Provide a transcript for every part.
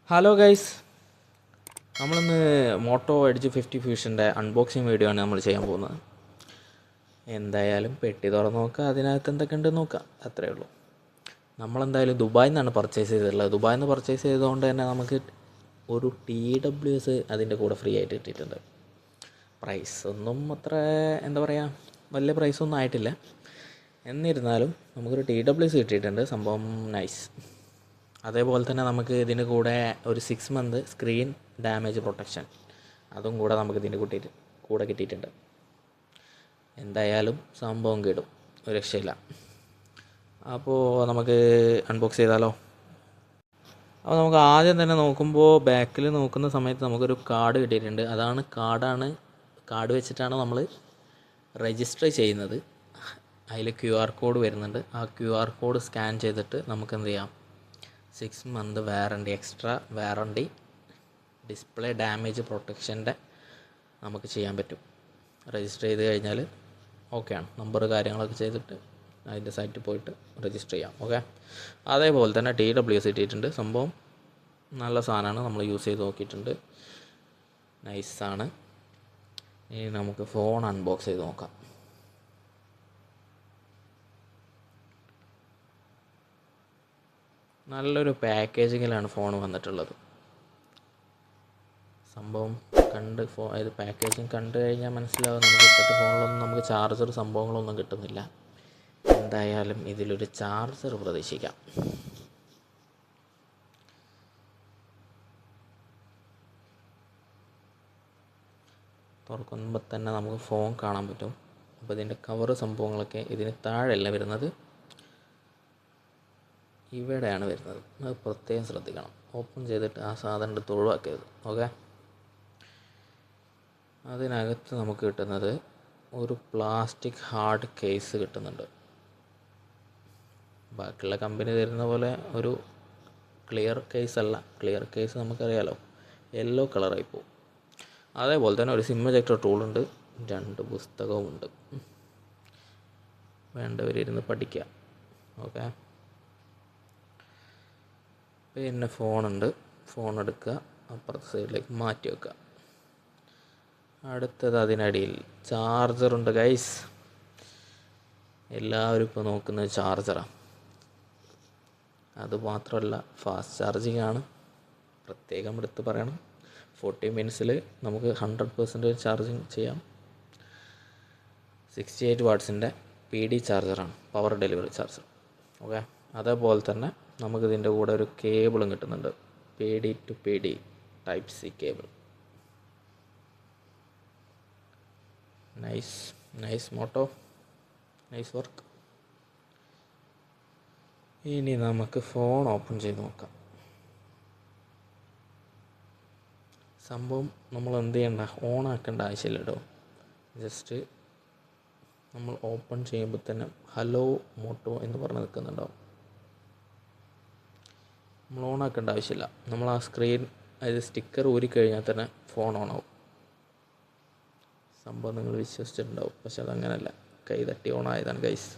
Hello guys, നമ്മളിന്ന് motto edge 50 ഫ്യൂഷൻ്റെ unboxing video ആണ് നമ്മൾ ചെയ്യാൻ പോകുന്നത്. എന്തായാലും പെട്ടി തുറന്ന് നോക്കുക, അതിനകത്ത് എന്തൊക്കെ ഉണ്ടെന്ന് നോക്കാം, അത്രയേ ഉള്ളൂ. നമ്മളെന്തായാലും ദുബായിൽ നിന്നാണ് പർച്ചേസ് ചെയ്തിട്ടുള്ളത്. ദുബായിൽ നിന്ന് പർച്ചേസ് ചെയ്തുകൊണ്ട് തന്നെ നമുക്ക് ഒരു TWS അതിൻ്റെ കൂടെ ഫ്രീ ആയിട്ട് കിട്ടിയിട്ടുണ്ട്. പ്രൈസ് ഒന്നും അത്ര എന്താ പറയുക, വലിയ പ്രൈസൊന്നും ആയിട്ടില്ല. എന്നിരുന്നാലും നമുക്കൊരു TWS കിട്ടിയിട്ടുണ്ട്, സംഭവം നൈസ്. അതേപോലെ തന്നെ നമുക്ക് ഇതിന് കൂടെ ഒരു 6 മന്ത് സ്ക്രീൻ ഡാമേജ് പ്രൊട്ടക്ഷൻ അതും കൂടെ നമുക്ക് ഇതിൻ്റെ കൂടെ കിട്ടിയിട്ടുണ്ട്. എന്തായാലും സംഭവം കിട്ടും, ഒരു രക്ഷയില്ല. അപ്പോൾ നമുക്ക് അൺബോക്സ് ചെയ്താലോ. അപ്പോൾ നമുക്ക് ആദ്യം തന്നെ നോക്കുമ്പോൾ ബാക്കിൽ നോക്കുന്ന സമയത്ത് നമുക്കൊരു കാർഡ് കിട്ടിയിട്ടുണ്ട്. കാർഡ് വെച്ചിട്ടാണ് നമ്മൾ രജിസ്റ്റർ ചെയ്യുന്നത്. അതിൽ QR കോഡ് വരുന്നുണ്ട്. ആ QR കോഡ് സ്കാൻ ചെയ്തിട്ട് നമുക്ക് എന്ത് ചെയ്യാം, 6 month warranty, extra warranty, display damage പ്രൊട്ടക്ഷൻ്റെ നമുക്ക് ചെയ്യാൻ പറ്റും. രജിസ്റ്റർ ചെയ്ത് കഴിഞ്ഞാൽ ഓക്കെയാണ്. നമ്പർ കാര്യങ്ങളൊക്കെ ചെയ്തിട്ട് അതിൻ്റെ സൈറ്റിൽ പോയിട്ട് രജിസ്റ്റർ ചെയ്യാം. ഓക്കെ, അതേപോലെ തന്നെ TWS ഇട്ടിട്ടുണ്ട്. സംഭവം നല്ല സാധനമാണ്, നമ്മൾ യൂസ് ചെയ്ത് നോക്കിയിട്ടുണ്ട്, നൈസാണ്. ഇനി നമുക്ക് ഫോൺ അൺബോക്സ് ചെയ്ത് നോക്കാം. നല്ലൊരു പാക്കേജിങ്ങിലാണ് ഫോൺ വന്നിട്ടുള്ളത്. സംഭവം ഇത് പാക്കേജിങ് കണ്ടു കഴിഞ്ഞാൽ മനസ്സിലാവും. നമുക്ക് ഇപ്പോഴത്തെ ഫോണിലൊന്നും നമുക്ക് ചാർജർ സംഭവങ്ങളൊന്നും കിട്ടുന്നില്ല. എന്തായാലും ഇതിലൊരു ചാർജർ പ്രതീക്ഷിക്കാം. തുറക്കുമ്പോൾ തന്നെ നമുക്ക് ഫോൺ കാണാൻ പറ്റും. അപ്പോൾ ഇതിൻ്റെ കവറ് സംഭവങ്ങളൊക്കെ ഇതിന് താഴെയല്ല വരുന്നത്, ഇവിടെയാണ് വരുന്നത്. അത് പ്രത്യേകം ശ്രദ്ധിക്കണം. ഓപ്പൺ ചെയ്തിട്ട് ആ സാധനം എടുത്ത് ഒഴിവാക്കരുത്. ഓക്കെ, അതിനകത്ത് നമുക്ക് കിട്ടുന്നത് ഒരു പ്ലാസ്റ്റിക് ഹാർഡ് കേസ് കിട്ടുന്നുണ്ട്. ബാക്കിയുള്ള കമ്പനി തരുന്ന പോലെ ഒരു ക്ലിയർ കേസ് അല്ല. ക്ലിയർ കേസ് നമുക്കറിയാലോ, യെല്ലോ കളറായി പോകും. അതേപോലെ തന്നെ ഒരു സിം എജക്ടർ ടൂളുണ്ട്, 2 പുസ്തകവുമുണ്ട്. വേണ്ടവരിരുന്ന് പഠിക്കുക. ഓക്കെ, പിന്നെ ഫോണുണ്ട്. ഫോൺ എടുക്കുക, അപ്പുറത്തെ സൈഡിലേക്ക് മാറ്റി വെക്കുക. അടുത്തത് അതിനടിയിൽ ചാർജറുണ്ട് ഗൈസ്. എല്ലാവരും ഇപ്പോൾ നോക്കുന്നത് ചാർജറാണ്. അതുമാത്രമല്ല, ഫാസ്റ്റ് ചാർജിങ് ആണ്, പ്രത്യേകം എടുത്ത് പറയണം. 40 മിനിറ്റ്സിൽ നമുക്ക് 100% ചാർജിങ് ചെയ്യാം. 68 വാട്ട്സിൻ്റെ PD ചാർജറാണ്, പവർ ഡെലിവറി ചാർജർ. ഓക്കെ, അതേപോലെ തന്നെ നമുക്കിതിൻ്റെ കൂടെ ഒരു കേബിളും കിട്ടുന്നുണ്ട്, PD to PD Type-C cable. Nice മോട്ടോ, നൈസ് വർക്ക്. ഇനി നമുക്ക് ഫോൺ ഓപ്പൺ ചെയ്ത് നോക്കാം. സംഭവം നമ്മൾ എന്ത് ചെയ്യണ്ട, ഓൺ ആക്കേണ്ട ആവശ്യമില്ല കേട്ടോ. ജസ്റ്റ് നമ്മൾ ഓപ്പൺ ചെയ്യുമ്പോൾ തന്നെ ഹലോ മോട്ടോ എന്ന് പറഞ്ഞ് നിൽക്കുന്നുണ്ടാവും. നമ്മൾ ഓൺ ആക്കേണ്ട ആവശ്യമില്ല. നമ്മൾ ആ സ്ക്രീൻ, അതായത് സ്റ്റിക്കർ ഊരിക്കഴിഞ്ഞാൽ തന്നെ ഫോൺ ഓൺ ആവും. സംഭവം നിങ്ങൾ വിശ്വസിച്ചിട്ടുണ്ടാവും, പക്ഷെ അതങ്ങനല്ല. കൈ തട്ടി ഓൺ ആയതാണ് ഗൈസ്,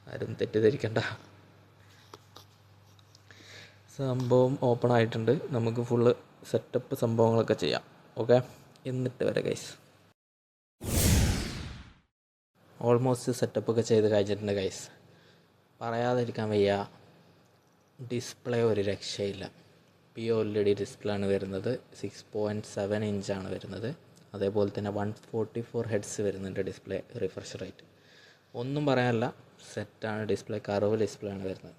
ആരും തെറ്റിദ്ധരിക്കണ്ട. സംഭവം ഓപ്പൺ ആയിട്ടുണ്ട്. നമുക്ക് ഫുള്ള് സെറ്റപ്പ് സംഭവങ്ങളൊക്കെ ചെയ്യാം. ഓക്കെ, എന്നിട്ട് വരെ ഗൈസ്. ഓൾമോസ്റ്റ് സെറ്റപ്പൊക്കെ ചെയ്ത് കഴിഞ്ഞിട്ടുണ്ട് ഗൈസ്. പറയാതിരിക്കാൻ വയ്യ, ഡിസ്പ്ലേ ഒരു രക്ഷയില്ല. POLED ഡിസ്പ്ലേ ആണ് വരുന്നത്. 6.7 ഇഞ്ചാണ് വരുന്നത്. അതേപോലെ തന്നെ 144 ഹെഡ്സ് വരുന്നുണ്ട് ഡിസ്പ്ലേ റിഫ്രഷ് റേറ്റ്. ഒന്നും പറയാനില്ല, സെറ്റാണ് ഡിസ്പ്ലേ. കർവ് ഡിസ്പ്ലേ ആണ് വരുന്നത്.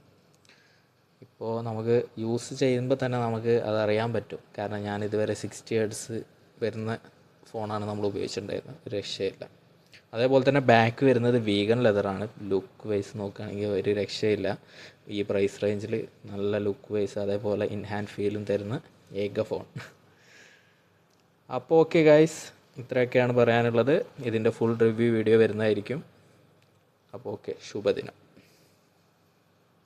ഇപ്പോൾ നമുക്ക് യൂസ് ചെയ്യുമ്പോൾ തന്നെ നമുക്ക് അതറിയാൻ പറ്റും. കാരണം ഞാൻ ഇതുവരെ 60 ഹെഡ്സ് വരുന്ന ഫോണാണ് നമ്മൾ ഉപയോഗിച്ചിട്ടുണ്ടായിരുന്നത്, ഒരു രക്ഷയില്ല. അതേപോലെ തന്നെ ബാക്ക് വരുന്നത് വീഗൻ ലെതറാണ്. ലുക്ക് വൈസ് നോക്കുകയാണെങ്കിൽ ഒരു രക്ഷയില്ല. ഈ പ്രൈസ് റേഞ്ചിൽ നല്ല ലുക്ക് വൈസ് അതേപോലെ ഇൻ ഹാൻഡ് ഫീലും തരുന്ന ഏക ഫോൺ. അപ്പോൾ ഓക്കെ ഗൈസ്, ഇത്രയൊക്കെയാണ് പറയാനുള്ളത്. ഇതിൻ്റെ ഫുൾ റിവ്യൂ വീഡിയോ വരുന്നതായിരിക്കും. അപ്പോൾ ഓക്കെ, ശുഭദിനം.